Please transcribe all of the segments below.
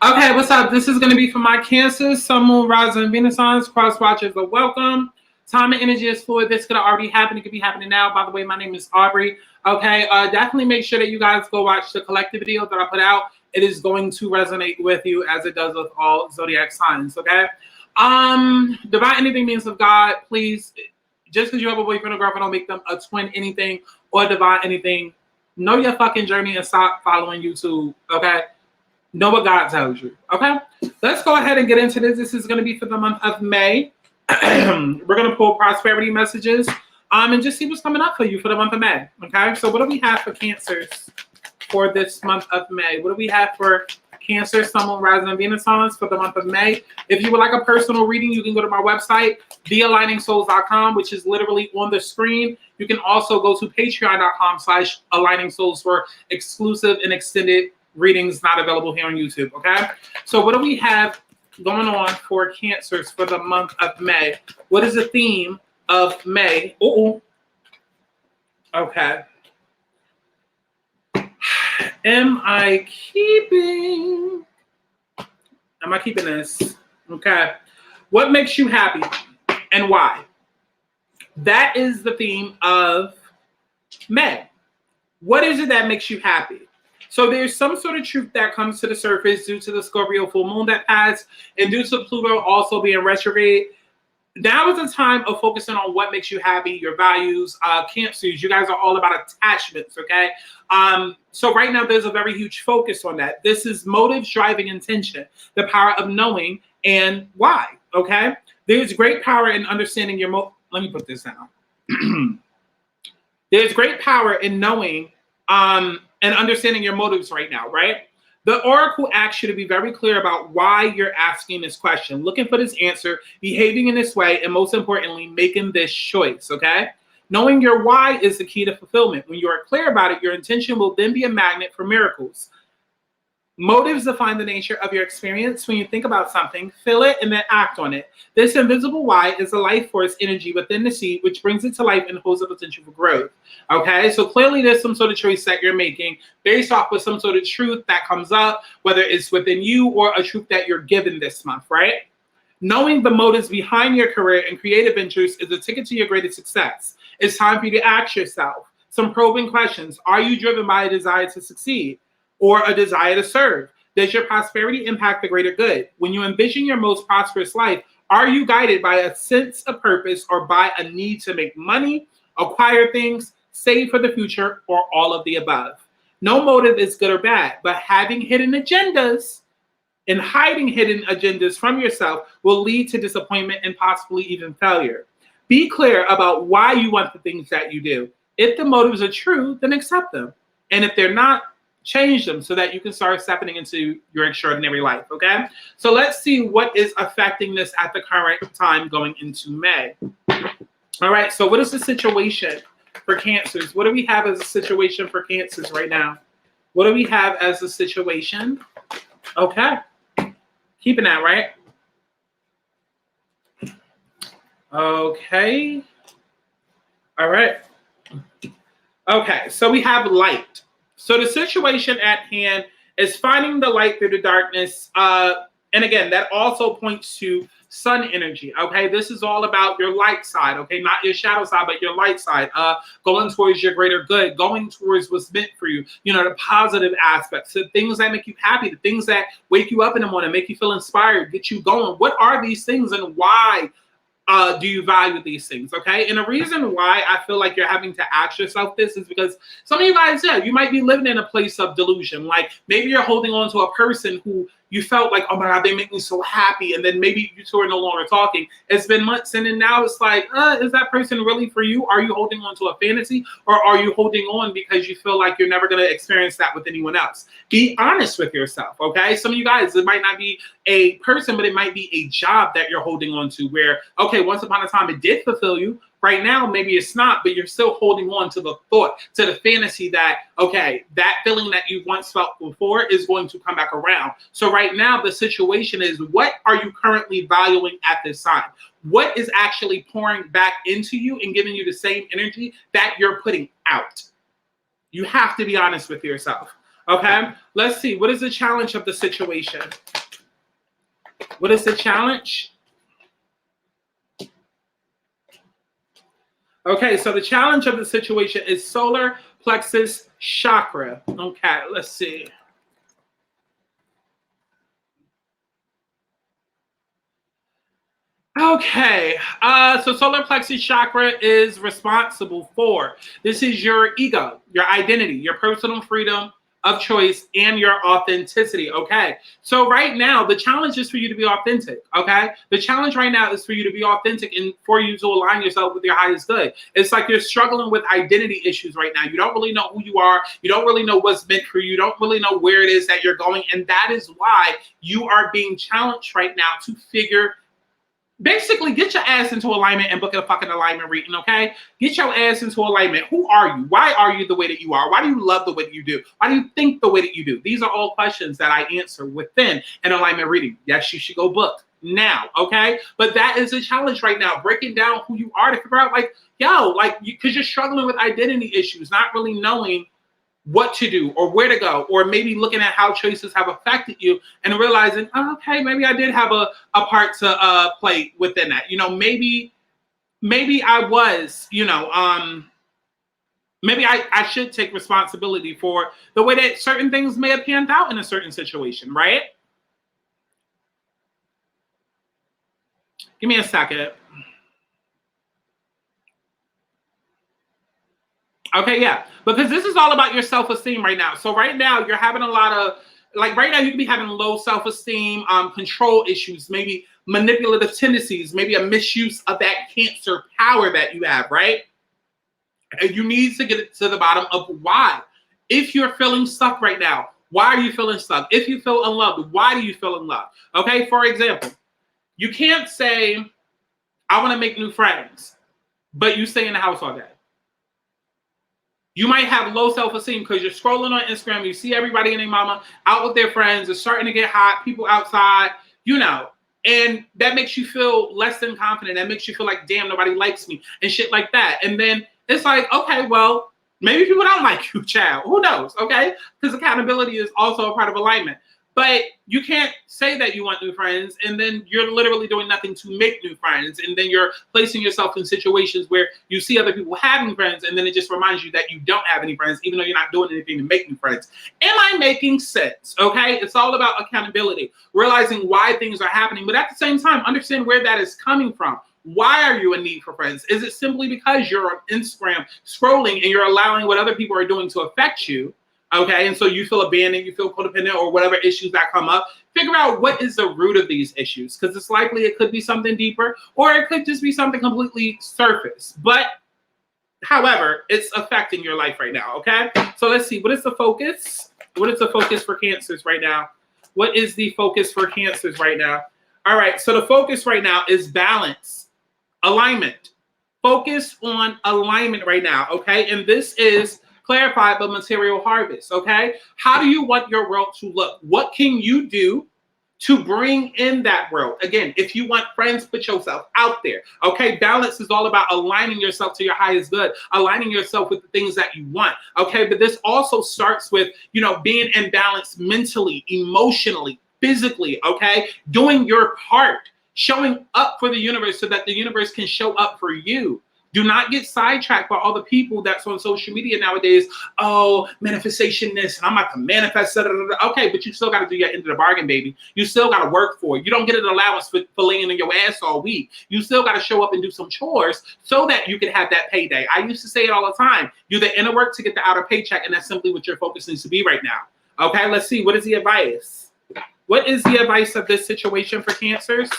Okay, what's up? This is going to be for my Cancers, Sun, Moon, Rising, and Venus signs. Cross watchers are welcome. Time and energy is fluid. This could have already happened. It could be happening now. By the way, my name is Aubrey. Okay, definitely make sure that you guys go watch the collective video that I put out. It is going to resonate with you as it does with all zodiac signs. Okay, divine anything means of God. Please, just because you have a boyfriend or girlfriend, don't make them a twin anything or divine anything. Know your fucking journey and stop following YouTube. Okay. Know what God tells you. Okay, let's go ahead and get into this. This is going to be for the month of May. We're going to pull prosperity messages and just see what's coming up for you for the month of May. Okay, so what do we have for Cancers for this month of May? What do we have for Cancer, Sun, Moon, Rising, and Venus signs for the month of May? If you would like a personal reading, you can go to my website, thealigningsouls.com, which is literally on the screen. You can also go to patreon.com/aligningsouls for exclusive and extended readings not available here on YouTube. Okay, so what do we have going on for Cancers for the month of May? What is the theme of May? Okay. Am I keeping this? Okay. What makes you happy and why? That is the theme of May. What is it that makes you happy? So there's some sort of truth that comes to the surface due to the Scorpio full moon that passed and due to Pluto also being retrograde. Now is the time of focusing on what makes you happy, your values. Cancers, you guys are all about attachments, okay? So right now there's a very huge focus on that. This is motives, driving intention, the power of knowing and why, okay? There's great power in understanding your let me put this down. There's great power in knowing and understanding your motives right now, right? The oracle asks you to be very clear about why you're asking this question, looking for this answer, behaving in this way, and most importantly, making this choice, okay? Knowing your why is the key to fulfillment. When you are clear about it, your intention will then be a magnet for miracles. Motives define the nature of your experience. When you think about something, feel it and then act on it. This invisible why is a life force energy within the seed, which brings it to life and holds the potential for growth. Okay, so clearly there's some sort of choice that you're making based off of some sort of truth that comes up, whether it's within you or a truth that you're given this month, right? Knowing the motives behind your career and creative interests is a ticket to your greatest success. It's time for you to ask yourself some probing questions. Are you driven by a desire to succeed or a desire to serve? Does your prosperity impact the greater good? When you envision your most prosperous life, are you guided by a sense of purpose or by a need to make money, acquire things, save for the future, or all of the above? No motive is good or bad, but having hidden agendas and hiding hidden agendas from yourself will lead to disappointment and possibly even failure. Be clear about why you want the things that you do. If the motives are true, then accept them. And if they're not, change them so that you can start stepping into your extraordinary life, okay? So let's see what is affecting this at the current time going into May. All right, so what is the situation for Cancers? What do we have as a situation for Cancers right now? What do we have as a situation? Okay, keeping that, right? Okay, all right. Okay, so we have light. So the situation at hand is finding the light through the darkness. And again, that also points to sun energy, okay? This is all about your light side, okay? Not your shadow side, but your light side. Going towards your greater good, going towards what's meant for you. You know, the positive aspects, the things that make you happy, the things that wake you up in the morning, make you feel inspired, get you going. What are these things and why do you value these things, okay? And the reason why I feel like you're having to ask yourself this is because some of you guys, yeah, you might be living in a place of delusion. Like maybe you're holding on to a person who you felt like, oh my God, they make me so happy. And then maybe you two are no longer talking. It's been months and then now it's like, is that person really for you? Are you holding on to a fantasy or are you holding on because you feel like you're never going to experience that with anyone else? Be honest with yourself, okay? Some of you guys, it might not be a person, but it might be a job that you're holding on to where, okay, once upon a time it did fulfill you. Right now, maybe it's not, but you're still holding on to the thought, to the fantasy that, okay, that feeling that you once felt before is going to come back around. So right now, the situation is, what are you currently valuing at this time? What is actually pouring back into you and giving you the same energy that you're putting out? You have to be honest with yourself. Okay, let's see. What is the challenge of the situation? What is the challenge? Okay, so the challenge of the situation is solar plexus chakra. Okay, let's see. Okay, so solar plexus chakra is responsible for this is your ego, your identity, your personal freedom of choice, and your authenticity. Okay, so right now the challenge is for you to be authentic. Okay, the challenge right now is for you to be authentic and for you to align yourself with your highest good. It's like you're struggling with identity issues right now. You don't really know who you are. You don't really know what's meant for you. You don't really know where it is that you're going, and that is why you are being challenged right now to figure. Basically, get your ass into alignment and book a fucking alignment reading, okay? Get your ass into alignment. Who are you? Why are you the way that you are? Why do you love the way that you do? Why do you think the way that you do? These are all questions that I answer within an alignment reading. Yes, you should go book now, okay? But that is a challenge right now, breaking down who you are to figure out, like, yo, like, because you're struggling with identity issues, not really knowing what to do or where to go, or maybe looking at how choices have affected you and realizing, oh, okay, maybe I did have a part to play within that. You know, maybe I was, maybe I should take responsibility for the way that certain things may have panned out in a certain situation, right? Give me a second. Okay, yeah, because this is all about your self-esteem right now. So right now you're having a lot of, like right now you could be having low self-esteem, control issues, maybe manipulative tendencies, maybe a misuse of that Cancer power that you have, right? And you need to get to the bottom of why. If you're feeling stuck right now, why are you feeling stuck? If you feel unloved, why do you feel unloved? Okay, for example, you can't say, I want to make new friends, but you stay in the house all day. You might have low self-esteem because you're scrolling on Instagram, you see everybody and their mama out with their friends, it's starting to get hot, people outside, and that makes you feel less than confident. That makes you feel like, damn, nobody likes me and shit like that. And then it's like, okay, well, maybe people don't like you, child. Who knows, okay? Because accountability is also a part of alignment. But you can't say that you want new friends and then you're literally doing nothing to make new friends. And then you're placing yourself in situations where you see other people having friends and then it just reminds you that you don't have any friends, even though you're not doing anything to make new friends. Am I making sense? Okay, it's all about accountability, realizing why things are happening, but at the same time, understand where that is coming from. Why are you in need for friends? Is it simply because you're on Instagram scrolling and you're allowing what other people are doing to affect you? Okay, and so you feel abandoned, you feel codependent, or whatever issues that come up. Figure out what is the root of these issues, because it's likely it could be something deeper, or it could just be something completely surface. But, however, it's affecting your life right now, okay? So let's see, what is the focus? What is the focus for Cancers right now? What is the focus for Cancers right now? All right, so the focus right now is balance, alignment. Focus on alignment right now, okay? And this is clarified by material harvest, okay? How do you want your world to look? What can you do to bring in that world? Again, if you want friends, put yourself out there, okay? Balance is all about aligning yourself to your highest good, aligning yourself with the things that you want, okay? But this also starts with, being in balance mentally, emotionally, physically, okay? Doing your part, showing up for the universe so that the universe can show up for you. Do not get sidetracked by all the people that's on social media nowadays. Oh, manifestation this, and I'm about to manifest. Okay, but you still got to do your end of the bargain, baby. You still got to work for it. You don't get an allowance for laying in your ass all week. You still got to show up and do some chores so that you can have that payday. I used to say it all the time. Do the inner work to get the outer paycheck, and that's simply what your focus needs to be right now. Okay, let's see. What is the advice? What is the advice of this situation for Cancers?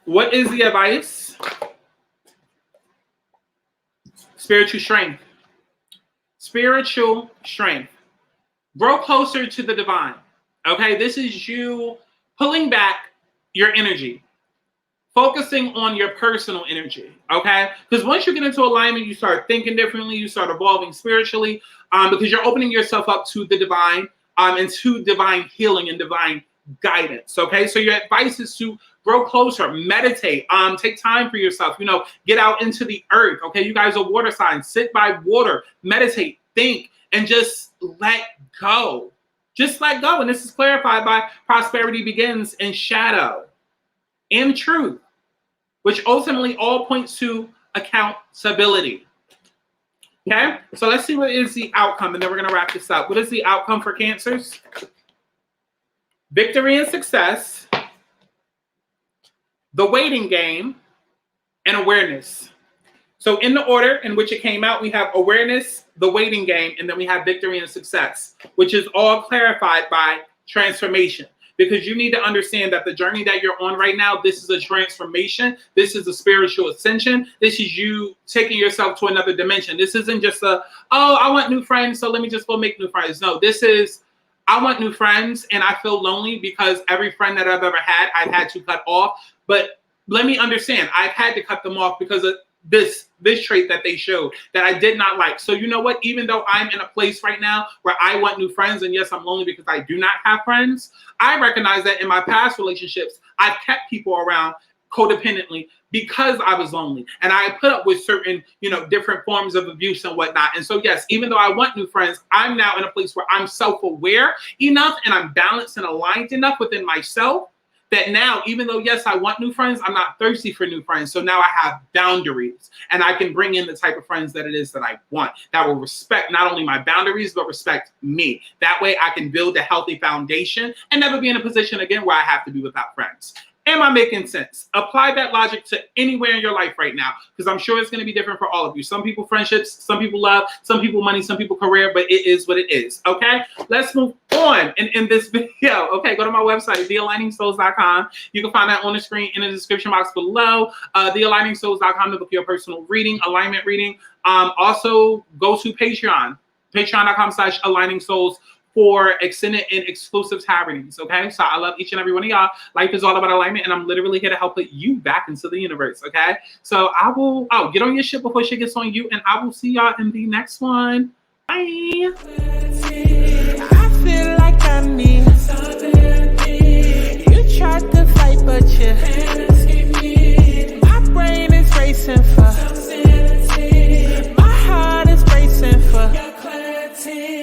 What is the advice? Spiritual strength. Spiritual strength. Grow closer to the divine. Okay, this is you pulling back your energy, focusing on your personal energy. Okay, because once you get into alignment, you start thinking differently, you start evolving spiritually, because you're opening yourself up to the divine, and to divine healing and divine guidance. Okay, so your advice is to grow closer, meditate, take time for yourself, get out into the earth. Okay, you guys are water signs, sit by water, meditate, think, and just let go. Just let go. And this is clarified by prosperity begins in shadow and truth, which ultimately all points to accountability. Okay, so let's see what is the outcome, and then we're going to wrap this up. What is the outcome for Cancers? Victory and success, the waiting game, and awareness. So in the order in which it came out, we have awareness, the waiting game, and then we have victory and success, which is all clarified by transformation. Because you need to understand that the journey that you're on right now, this is a transformation. This is a spiritual ascension. This is you taking yourself to another dimension. This isn't just I want new friends, so let me just go make new friends. No, this is, I want new friends, and I feel lonely because every friend that I've ever had, I've had to cut off. But let me understand, I've had to cut them off because of this trait that they showed that I did not like. So you know what? Even though I'm in a place right now where I want new friends, and yes, I'm lonely because I do not have friends, I recognize that in my past relationships, I've kept people around codependently because I was lonely, and I put up with certain, different forms of abuse and whatnot. And so yes, even though I want new friends, I'm now in a place where I'm self-aware enough and I'm balanced and aligned enough within myself that now, even though, yes, I want new friends, I'm not thirsty for new friends. So now I have boundaries, and I can bring in the type of friends that it is that I want, that will respect not only my boundaries, but respect me. That way I can build a healthy foundation and never be in a position again where I have to be without friends. Am I making sense? Apply that logic to anywhere in your life right now, because I'm sure it's going to be different for all of you. Some people friendships, some people love, some people money, some people career, but it is what it is. Okay, let's move on in this video. Okay, go to my website, thealigningsouls.com. You can find that on the screen in the description box below. Thealigningsouls.com to book your personal reading, alignment reading. Also go to Patreon, patreon.com/aligningsouls. for extended and exclusive tarot readings, okay? So I love each and every one of y'all. Life is all about alignment, and I'm literally here to help put you back into the universe, okay? So I will, get on your shit before shit gets on you, and I will see y'all in the next one. Bye. I feel like I need something. You tried to fight, but you my brain is racing for my heart is racing for your clarity.